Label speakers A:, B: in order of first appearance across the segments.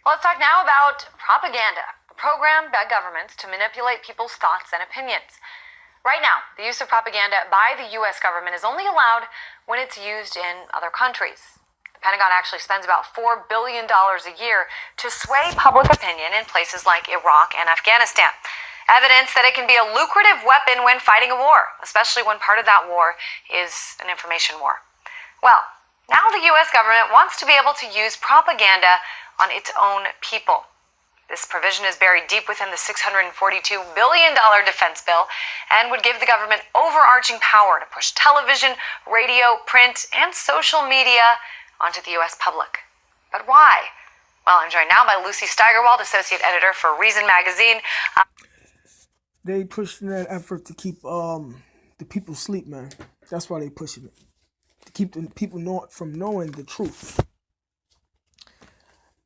A: Let's talk now about propaganda, a program by governments to manipulate people's thoughts and opinions. Right now, the use of propaganda by the U.S. government is only allowed when it's used in other countries. The Pentagon actually spends about $4 billion a year to sway public opinion in places like Iraq and Afghanistan. Evidence that it can be a lucrative weapon when fighting a war, especially when part of that war is an information war. Well, now the U.S. government wants to be able to use propaganda on its own people. This provision is buried deep within the $642 billion defense bill and would give the government overarching power to push television, radio, print, and social media onto the U.S. public. But why? Well, I'm joined now by Lucy Steigerwald, Associate Editor for Reason Magazine.
B: They pushing that effort to keep the people asleep, man. That's why they pushing it. To keep the people from knowing the truth.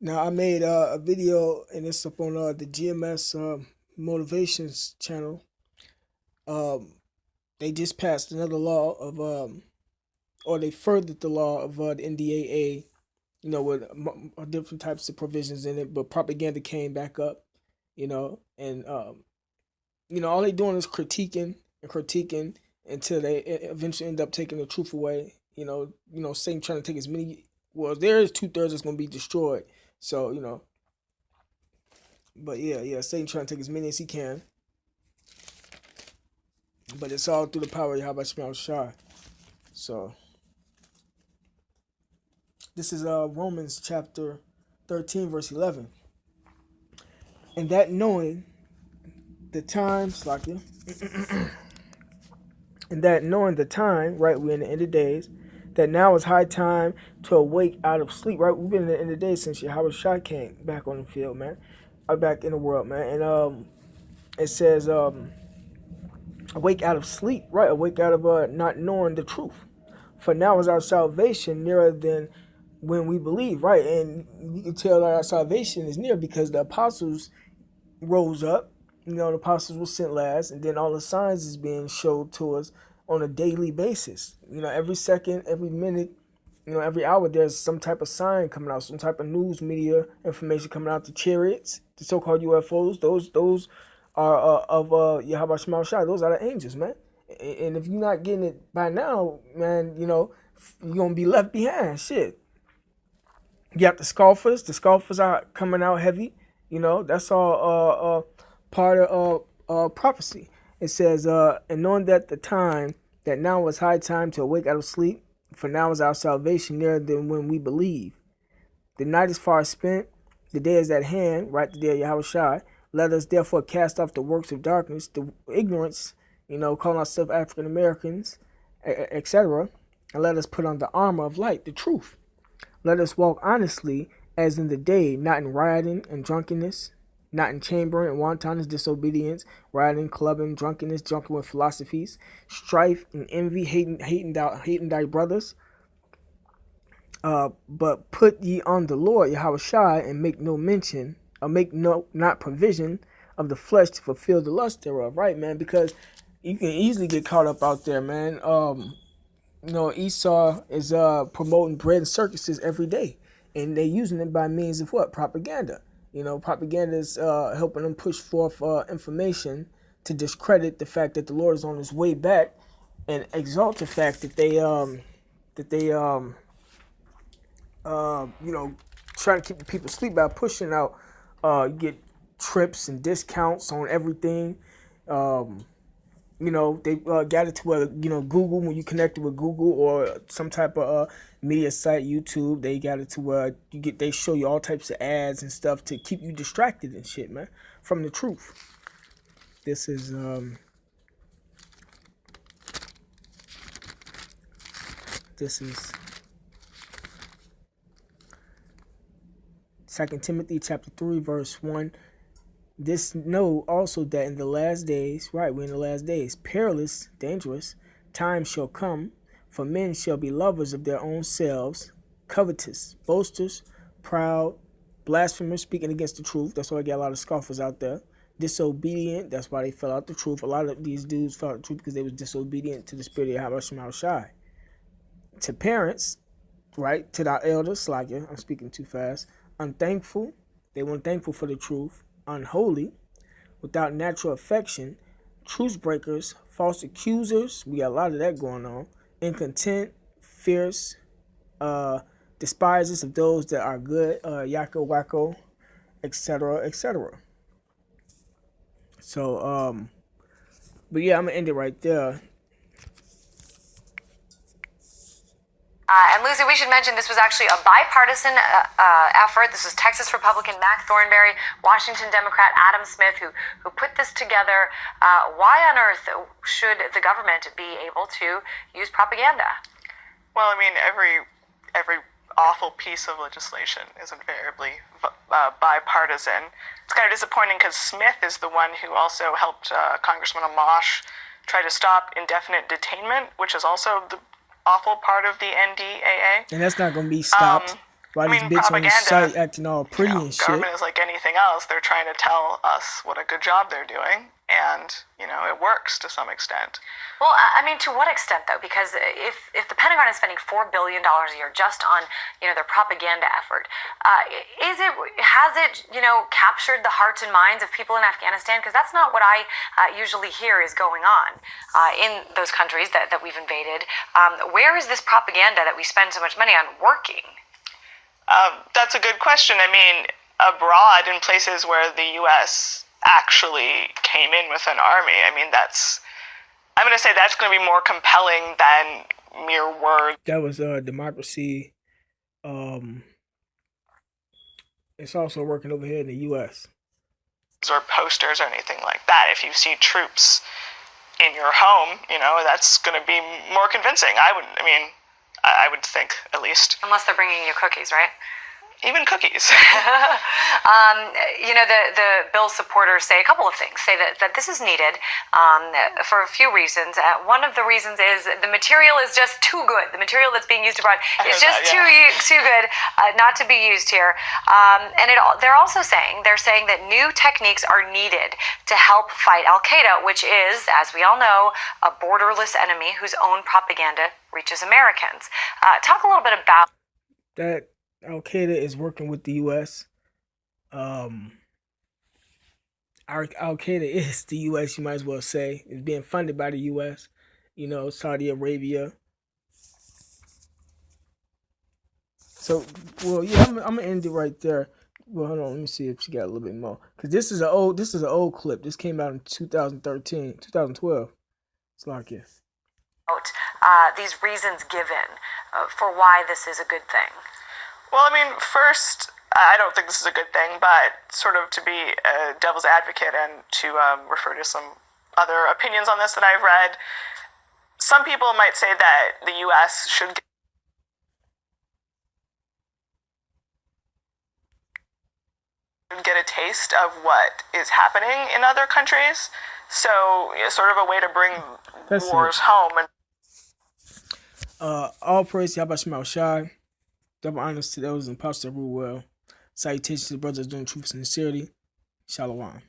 B: Now, I made a video, and it's up on the GMS Motivations channel. They just passed another law of, or they furthered the law of the NDAA, with different types of provisions in it, but propaganda came back up, and, all they doing is critiquing until they eventually end up taking the truth away. Satan trying to take as many, well, there is 2/3 that's going to be destroyed. So, but yeah, Satan trying to take as many as he can. But it's all through the power of Yahweh Shai. So, this is Romans chapter 13, verse 11. And that knowing the time, and that knowing the time, right, we're in the end of days, that now is high time to awake out of sleep, right? We've been in the end of days since Yahweh Shai came back on the field, man. Back in the world, man. And it says, awake out of sleep, right? Awake out of not knowing the truth. For now is our salvation nearer than when we believe, right? And you can tell that our salvation is near because the apostles rose up. The apostles were sent last, and then all the signs is being showed to us on a daily basis. Every second, every minute, every hour, there's some type of sign coming out, some type of news media information coming out. The chariots, the so-called UFOs, those are of Yahweh Shema Shai. Those are the angels, man. And if you're not getting it by now, man, you're gonna be left behind. Shit. You got the scoffers. The scoffers are coming out heavy. That's all part of prophecy. It says, and knowing that the time, that now was high time to awake out of sleep, for now is our salvation nearer than when we believe. The night is far spent, the day is at hand, right, the day of Yahweh Shai. Let us therefore cast off the works of darkness, the ignorance, calling ourselves African Americans, etc., and let us put on the armor of light, the truth. Let us walk honestly as in the day, not in rioting and drunkenness, not in chambering and wantonness, disobedience, rioting, clubbing, drunkenness, drunken with philosophies, strife and envy, hating thy brothers. But put ye on the Lord Yahweh Shai, and make no mention, or make not provision of the flesh to fulfill the lust thereof. Right, man? Because you can easily get caught up out there, man. Esau is promoting bread and circuses every day, and they're using it by means of what? Propaganda. Propaganda is helping them push forth information to discredit the fact that the Lord is on his way back, and exalt the fact that they trying to keep the people asleep by pushing out, you get trips and discounts on everything. They got it to where, Google, when you connected with Google or some type of media site, YouTube, they got it to where they show you all types of ads and stuff to keep you distracted and shit, man, from the truth. This is, Second Timothy chapter 3, verse 1. This know also that in the last days, right, we're in the last days, perilous, dangerous, times shall come, for men shall be lovers of their own selves, covetous, boasters, proud, blasphemers, speaking against the truth. That's why I got a lot of scoffers out there. Disobedient, that's why they fell out the truth. A lot of these dudes fell out the truth because they was disobedient to the spirit of Yahweh Shema Shai. To parents, right, to the elders, I'm speaking too fast, unthankful, They weren't thankful for the truth, unholy, without natural affection, truce breakers, false accusers. We got a lot of that going on. Incontent, fierce, uh, despisers of those that are good, yakko wacko, etc., etc. So, but yeah, I'm gonna end it right there.
A: And Lucy, we should mention this was actually a bipartisan effort. This was Texas Republican Mac Thornberry, Washington Democrat Adam Smith, who put this together. Why on earth should the government be able to use propaganda?
C: Well, I mean, every awful piece of legislation is invariably bipartisan. It's kind of disappointing because Smith is the one who also helped Congressman Amash try to stop indefinite detainment, which is also the awful part of the NDAA.
B: And that's not going to be stopped. Why this bitch on the site acting all pretty and shit.
C: Government is like anything else. They're trying to tell us what a good job they're doing. And, it works to some extent.
A: Well, I mean, to what extent, though? Because if the Pentagon is spending $4 billion a year just on, their propaganda effort, has it captured the hearts and minds of people in Afghanistan? Because that's not what I usually hear is going on in those countries that we've invaded. Where is this propaganda that we spend so much money on working?
C: That's a good question. I mean, abroad, in places where the U.S. actually came in with an army, I mean, I'm going to say that's going to be more compelling than mere words.
B: That was democracy. It's also working over here in the U.S.
C: Or posters or anything like that. If you see troops in your home, that's going to be more convincing. I would think, at least.
A: Unless they're bringing you cookies, right?
C: Even cookies.
A: The bill supporters say a couple of things. Say that this is needed for a few reasons. One of the reasons is the material is just too good. The material that's being used abroad is just too good not to be used here. They're also saying that new techniques are needed to help fight Al Qaeda, which is, as we all know, a borderless enemy whose own propaganda reaches Americans. Talk a little bit about
B: that. Al Qaeda is working with the U.S. Al Qaeda is the U.S. You might as well say. It's being funded by the U.S. Saudi Arabia. So, well, yeah, I'm gonna end it right there. Well, hold on, let me see if she got a little bit more. Cause this is an old clip. This came out in 2013, 2012. It's like it.
A: These reasons given for why this is a good thing.
C: Well, I mean, first, I don't think this is a good thing, but sort of to be a devil's advocate and to refer to some other opinions on this that I've read, some people might say that the U.S. should get a taste of what is happening in other countries. So, sort of a way to bring wars home.
B: All praise to Yahweh Shema Shai. Double honors to those and imposter rule well. Salutations to the brothers doing truth and sincerity. Shalom.